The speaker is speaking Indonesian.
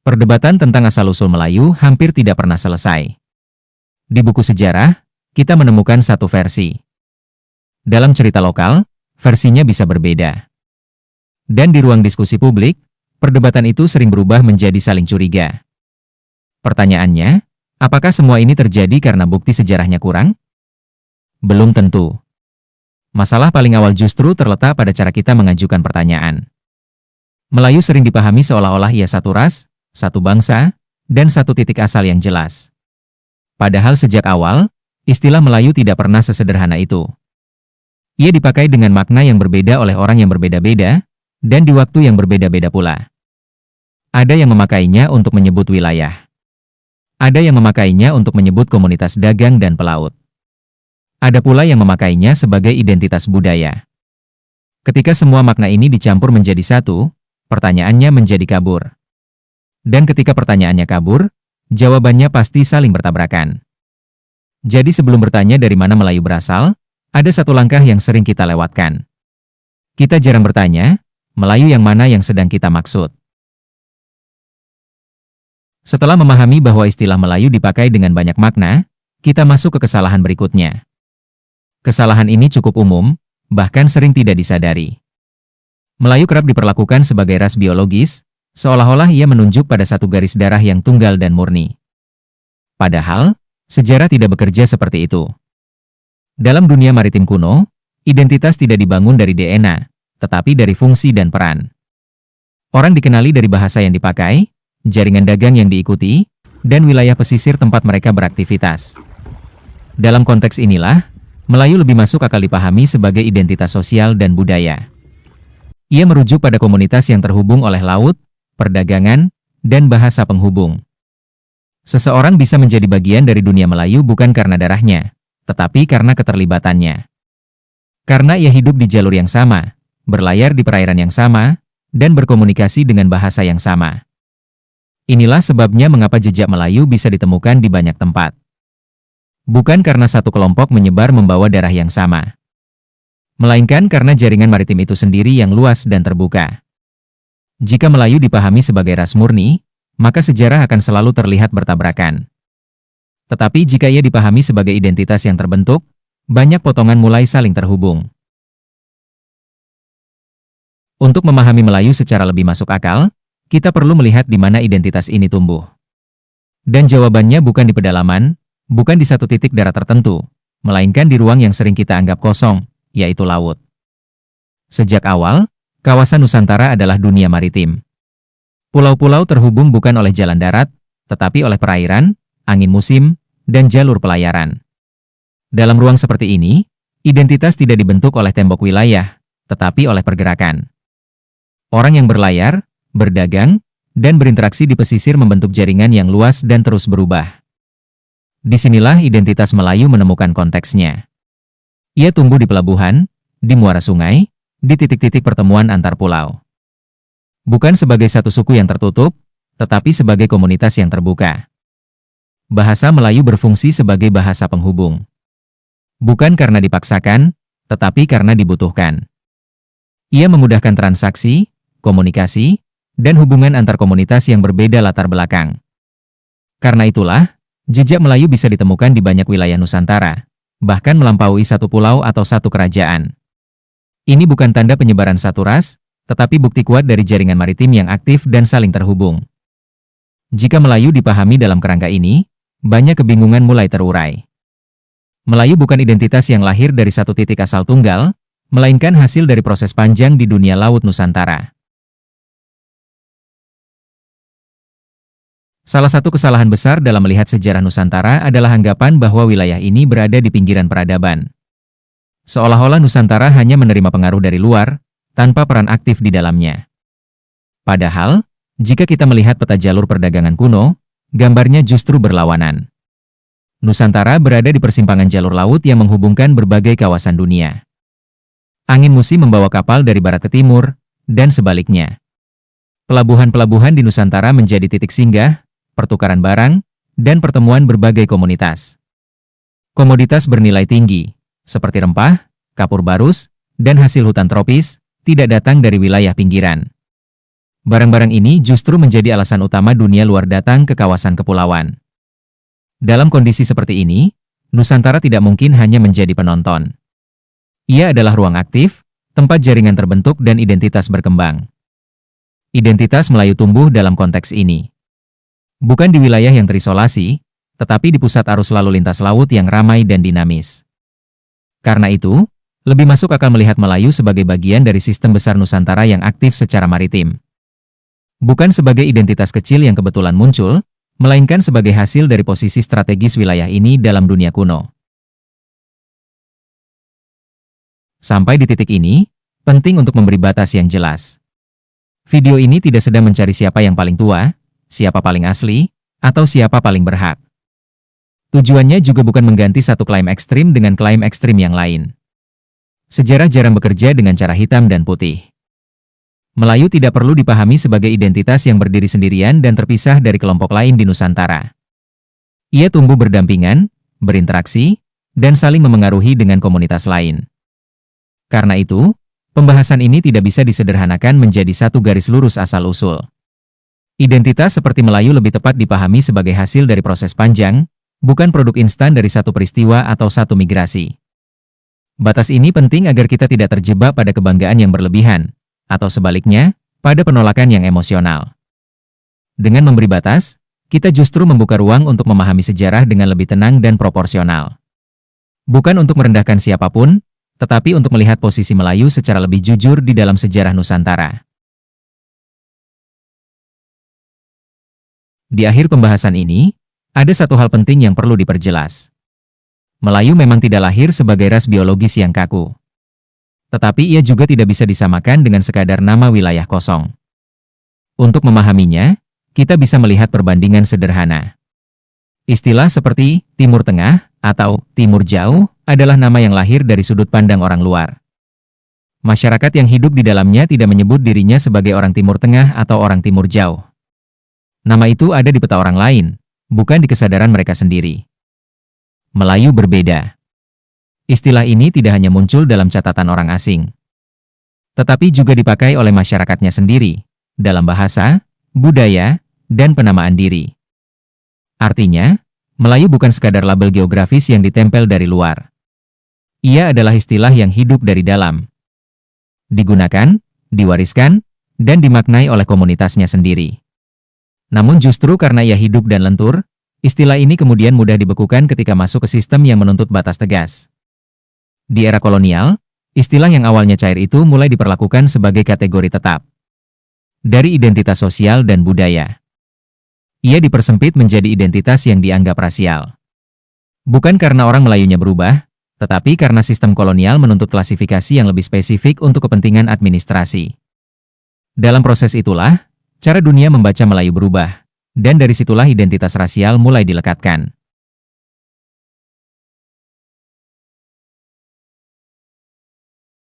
Perdebatan tentang asal-usul Melayu hampir tidak pernah selesai. Di buku sejarah, kita menemukan satu versi. Dalam cerita lokal, versinya bisa berbeda. Dan di ruang diskusi publik, perdebatan itu sering berubah menjadi saling curiga. Pertanyaannya, apakah semua ini terjadi karena bukti sejarahnya kurang? Belum tentu. Masalah paling awal justru terletak pada cara kita mengajukan pertanyaan. Melayu sering dipahami seolah-olah ia satu ras, satu bangsa, dan satu titik asal yang jelas. Padahal sejak awal, istilah Melayu tidak pernah sesederhana itu. Ia dipakai dengan makna yang berbeda oleh orang yang berbeda-beda, dan di waktu yang berbeda-beda pula. Ada yang memakainya untuk menyebut wilayah. Ada yang memakainya untuk menyebut komunitas dagang dan pelaut. Ada pula yang memakainya sebagai identitas budaya. Ketika semua makna ini dicampur menjadi satu, pertanyaannya menjadi kabur. Dan ketika pertanyaannya kabur, jawabannya pasti saling bertabrakan. Jadi sebelum bertanya dari mana Melayu berasal, ada satu langkah yang sering kita lewatkan. Kita jarang bertanya, Melayu yang mana yang sedang kita maksud. Setelah memahami bahwa istilah Melayu dipakai dengan banyak makna, kita masuk ke kesalahan berikutnya. Kesalahan ini cukup umum, bahkan sering tidak disadari. Melayu kerap diperlakukan sebagai ras biologis, seolah-olah ia menunjuk pada satu garis darah yang tunggal dan murni. Padahal, sejarah tidak bekerja seperti itu. Dalam dunia maritim kuno, identitas tidak dibangun dari DNA, tetapi dari fungsi dan peran. Orang dikenali dari bahasa yang dipakai, jaringan dagang yang diikuti, dan wilayah pesisir tempat mereka beraktivitas. Dalam konteks inilah, Melayu lebih masuk akal dipahami sebagai identitas sosial dan budaya. Ia merujuk pada komunitas yang terhubung oleh laut, perdagangan, dan bahasa penghubung. Seseorang bisa menjadi bagian dari dunia Melayu bukan karena darahnya, tetapi karena keterlibatannya. Karena ia hidup di jalur yang sama, berlayar di perairan yang sama, dan berkomunikasi dengan bahasa yang sama. Inilah sebabnya mengapa jejak Melayu bisa ditemukan di banyak tempat. Bukan karena satu kelompok menyebar membawa darah yang sama, melainkan karena jaringan maritim itu sendiri yang luas dan terbuka. Jika Melayu dipahami sebagai ras murni, maka sejarah akan selalu terlihat bertabrakan. Tetapi jika ia dipahami sebagai identitas yang terbentuk, banyak potongan mulai saling terhubung. Untuk memahami Melayu secara lebih masuk akal, kita perlu melihat di mana identitas ini tumbuh. Dan jawabannya bukan di pedalaman, bukan di satu titik darat tertentu, melainkan di ruang yang sering kita anggap kosong, yaitu laut. Sejak awal, kawasan Nusantara adalah dunia maritim. Pulau-pulau terhubung bukan oleh jalan darat, tetapi oleh perairan, angin musim, dan jalur pelayaran. Dalam ruang seperti ini, identitas tidak dibentuk oleh tembok wilayah, tetapi oleh pergerakan. Orang yang berlayar, berdagang, dan berinteraksi di pesisir membentuk jaringan yang luas dan terus berubah. Disinilah identitas Melayu menemukan konteksnya. Ia tumbuh di pelabuhan, di muara sungai, di titik-titik pertemuan antar pulau. Bukan sebagai satu suku yang tertutup, tetapi sebagai komunitas yang terbuka. Bahasa Melayu berfungsi sebagai bahasa penghubung. Bukan karena dipaksakan, tetapi karena dibutuhkan. Ia memudahkan transaksi, komunikasi, dan hubungan antar komunitas yang berbeda latar belakang. Karena itulah, jejak Melayu bisa ditemukan di banyak wilayah Nusantara, bahkan melampaui satu pulau atau satu kerajaan. Ini bukan tanda penyebaran satu ras, tetapi bukti kuat dari jaringan maritim yang aktif dan saling terhubung. Jika Melayu dipahami dalam kerangka ini, banyak kebingungan mulai terurai. Melayu bukan identitas yang lahir dari satu titik asal tunggal, melainkan hasil dari proses panjang di dunia laut Nusantara. Salah satu kesalahan besar dalam melihat sejarah Nusantara adalah anggapan bahwa wilayah ini berada di pinggiran peradaban. Seolah-olah Nusantara hanya menerima pengaruh dari luar, tanpa peran aktif di dalamnya. Padahal, jika kita melihat peta jalur perdagangan kuno, gambarnya justru berlawanan. Nusantara berada di persimpangan jalur laut yang menghubungkan berbagai kawasan dunia. Angin musim membawa kapal dari barat ke timur, dan sebaliknya. Pelabuhan-pelabuhan di Nusantara menjadi titik singgah, pertukaran barang, dan pertemuan berbagai komunitas. Komoditas bernilai tinggi, seperti rempah, kapur barus, dan hasil hutan tropis, tidak datang dari wilayah pinggiran. Barang-barang ini justru menjadi alasan utama dunia luar datang ke kawasan kepulauan. Dalam kondisi seperti ini, Nusantara tidak mungkin hanya menjadi penonton. Ia adalah ruang aktif, tempat jaringan terbentuk dan identitas berkembang. Identitas Melayu tumbuh dalam konteks ini. Bukan di wilayah yang terisolasi, tetapi di pusat arus lalu lintas laut yang ramai dan dinamis. Karena itu, lebih masuk akal melihat Melayu sebagai bagian dari sistem besar Nusantara yang aktif secara maritim. Bukan sebagai identitas kecil yang kebetulan muncul, melainkan sebagai hasil dari posisi strategis wilayah ini dalam dunia kuno. Sampai di titik ini, penting untuk memberi batas yang jelas. Video ini tidak sedang mencari siapa yang paling tua, siapa paling asli, atau siapa paling berhak. Tujuannya juga bukan mengganti satu klaim ekstrim dengan klaim ekstrim yang lain. Sejarah jarang bekerja dengan cara hitam dan putih. Melayu tidak perlu dipahami sebagai identitas yang berdiri sendirian dan terpisah dari kelompok lain di Nusantara. Ia tumbuh berdampingan, berinteraksi, dan saling memengaruhi dengan komunitas lain. Karena itu, pembahasan ini tidak bisa disederhanakan menjadi satu garis lurus asal-usul. Identitas seperti Melayu lebih tepat dipahami sebagai hasil dari proses panjang, bukan produk instan dari satu peristiwa atau satu migrasi. Batas ini penting agar kita tidak terjebak pada kebanggaan yang berlebihan, atau sebaliknya, pada penolakan yang emosional. Dengan memberi batas, kita justru membuka ruang untuk memahami sejarah dengan lebih tenang dan proporsional. Bukan untuk merendahkan siapapun, tetapi untuk melihat posisi Melayu secara lebih jujur di dalam sejarah Nusantara. Di akhir pembahasan ini, ada satu hal penting yang perlu diperjelas. Melayu memang tidak lahir sebagai ras biologis yang kaku. Tetapi ia juga tidak bisa disamakan dengan sekadar nama wilayah kosong. Untuk memahaminya, kita bisa melihat perbandingan sederhana. Istilah seperti Timur Tengah atau Timur Jauh adalah nama yang lahir dari sudut pandang orang luar. Masyarakat yang hidup di dalamnya tidak menyebut dirinya sebagai orang Timur Tengah atau orang Timur Jauh. Nama itu ada di peta orang lain, bukan di kesadaran mereka sendiri. Melayu berbeda. Istilah ini tidak hanya muncul dalam catatan orang asing, tetapi juga dipakai oleh masyarakatnya sendiri, dalam bahasa, budaya, dan penamaan diri. Artinya, Melayu bukan sekadar label geografis yang ditempel dari luar. Ia adalah istilah yang hidup dari dalam. Digunakan, diwariskan, dan dimaknai oleh komunitasnya sendiri. Namun justru karena ia hidup dan lentur, istilah ini kemudian mudah dibekukan ketika masuk ke sistem yang menuntut batas tegas. Di era kolonial, istilah yang awalnya cair itu mulai diperlakukan sebagai kategori tetap. Dari identitas sosial dan budaya. Ia dipersempit menjadi identitas yang dianggap rasial. Bukan karena orang Melayunya berubah, tetapi karena sistem kolonial menuntut klasifikasi yang lebih spesifik untuk kepentingan administrasi. Dalam proses itulah, cara dunia membaca Melayu berubah, dan dari situlah identitas rasial mulai dilekatkan.